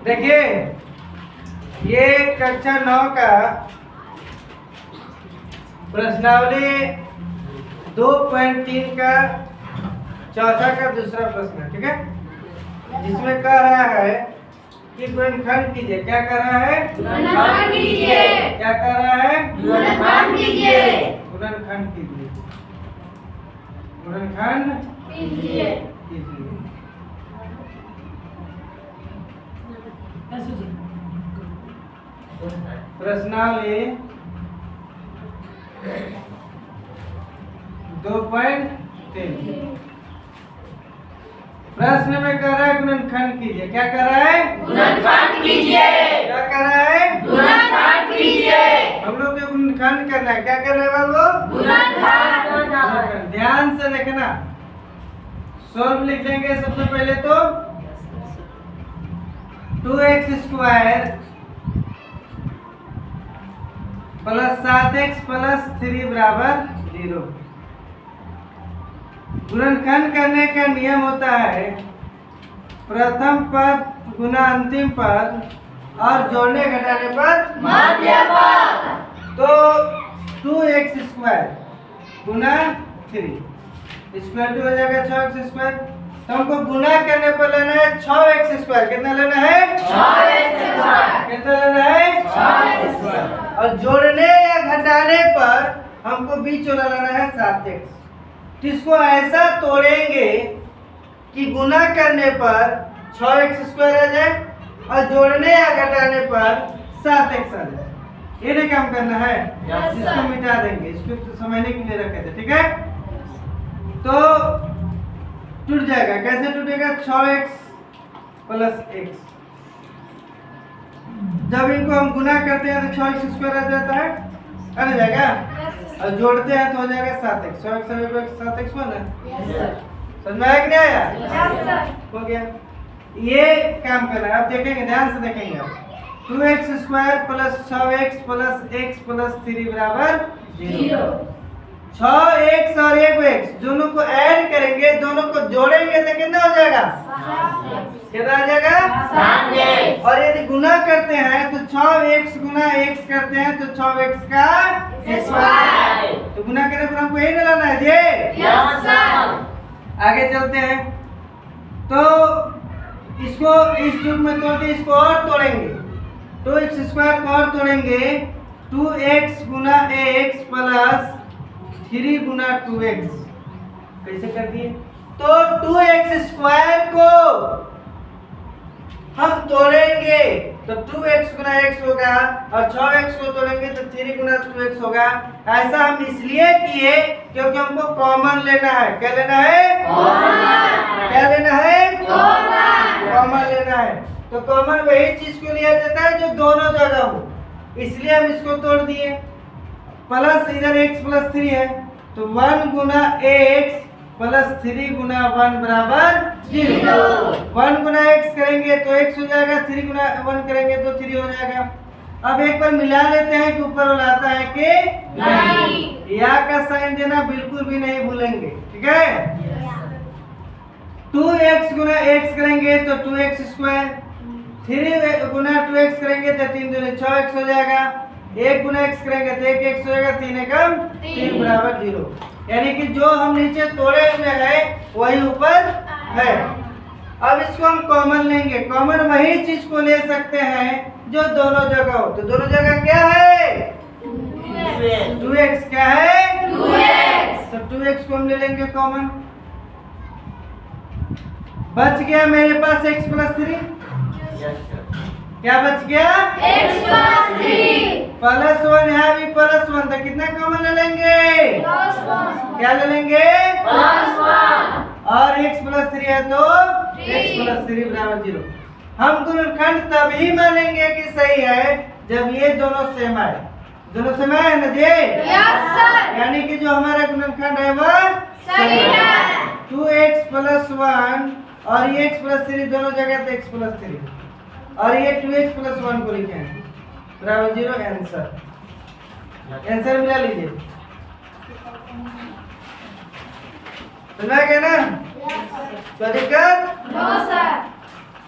देखिए ये कक्षा 9 का प्रश्नावली 2.3 का चौथा का दूसरा प्रश्न है, ठीक है, जिसमें कह रहा है कि गुणनखंड कीजिए। क्या कर रहा है? गुणनखंड कीजिए। क्या कर रहा है? गुणनखंड कीजिए। गुणनखंड कीजिए। गुणनखंड कीजिए। कीजिए। प्रश्नावली 2.3 प्रश्न में कर रहा है गुणनखंड कीजिए। क्या कर रहा है? गुणनखंड कीजिए। क्या कर रहा है? गुणनखंड कीजिए। हम लोग को गुणनखंड करना है। क्या कर रहे हैं लोग? गुणनखंड। ध्यान से देखना। सोल्व लिख लेंगे सबसे पहले तो 2x² प्लस 7x प्लस 3 बराबर 0। गुणनखंड करने का नियम होता है प्रथम पद गुना अंतिम पद और जोड़ने घटाने पर मध्य पद। तो 2x² गुना 3 इक्वल टू हो जाएगा 6x²। तो हमको गुना करने पर लेना है 6x²। कितना लेना है? 6x²। कितना लेना है? 6x²। और जोड़ने या घटाने पर हमको बीच वाला लेना है 7x। तो इसको ऐसा तोड़ेंगे कि गुना करने पर 6x² आ जाए और जोड़ने या घटाने पर 7x आ जाए। ये नहीं काम करना है। Yes, sir. इसको मिटा देंगे। इसको तो समझने के लिए रखे थे, ठीक है। तो टूट जाएगा। कैसे टूटेगा? 6x plus x। जब इनको हम गुना करते हैं तो 6x² आ जाता है, आ जाएगा। और जोड़ते हैं तो हो जाएगा 7x। 6x 7x हुआ ना? समझ में आया कि नहीं आया? हो गया। ये काम करना है। अब देखेंगे, ध्यान से देखेंगे। आप 2x² plus 6x plus x plus 3 बराबर 0। 6x और 1x दोनों को ऐड करेंगे, दोनों को जोड़ेंगे तो कितना हो जाएगा? कितना आ जाएगा? 7x। और यदि गुना करते हैं तो 6x गुना x करते हैं तो 6x का स्क्वायर। तो गुना करने पर हमको यही मिलाना है जी। Yes sir. आगे चलते हैं। तो इसको इस रूप में तोड़ के इसको और तोड़ेंगे। 2x² को और तोड़ेंगे 2x गुना x प्लस 3 गुना 2x। कैसे कर दिए? तो 2x² को हम तोड़ेंगे तो 2x गुना x होगा और 6x को तोड़ेंगे तो 3 गुना 2x होगा। ऐसा हम इसलिए किए क्योंकि हमको कॉमन लेना है। क्या लेना है? कॉमन। क्या लेना है? कॉमन। कॉमन लेना है। तो कॉमन वही चीज को लिया जाता है जो दोनों जगह हो, इसलिए हम इसको तोड़ दिए। प्लस इधर x प्लस 3 है तो 1 गुना x प्लस 3 गुना 1 बराबर 0। 1 गुना x करेंगे तो x हो जाएगा, 3 गुना 1 करेंगे तो 3 हो जाएगा। अब एक बार मिला लेते हैं कि ऊपर वाला आता है कि नहीं। या का साइन देना बिल्कुल भी नहीं भूलेंगे, ठीक है। 2x गुना x करेंगे तो 2x²। 3 गुना 2x करेंगे तो 3 दूनी 6x हो जाएगा। 1 गुना x करेंगे तो 1x हो जाएगा। 3 एकम 3 बराबर 0। यानी कि जो हम नीचे तोड़े हुए हैं वही ऊपर है। अब इसको हम कॉमन लेंगे। कॉमन वही चीज को ले सकते हैं जो दोनों जगह हो। तो दोनों जगह क्या है? 2x। क्या है? 2x। तो 2x को हम ले लेंगे कॉमन। बच गया मेरे पास x प्लस 3। क्या बच गया? x plus 3। प्लस 1 यहाँ भी प्लस 1 था। कितना कॉमन ले लेंगे? क्या ले लेंगे? प्लस 1। और x प्लस 3 है तो x प्लस 3 बराबर 0। हम गुणनखंड तभी मानेंगे कि सही है जब ये दोनों सेम आए। दोनों सेम आए ना जी? Yes sir. यानी कि जो हमारा गुणनखंड है वह सही है। 2x प्लस 1 और ये x प्लस 3 दोनों जगह तो x प्लस 3 और ये 2x प्लस 1 को लिखे हैं बराबर 0। आंसर मिला लीजिए। समझ गए ना? कोई दिक्कत? No sir.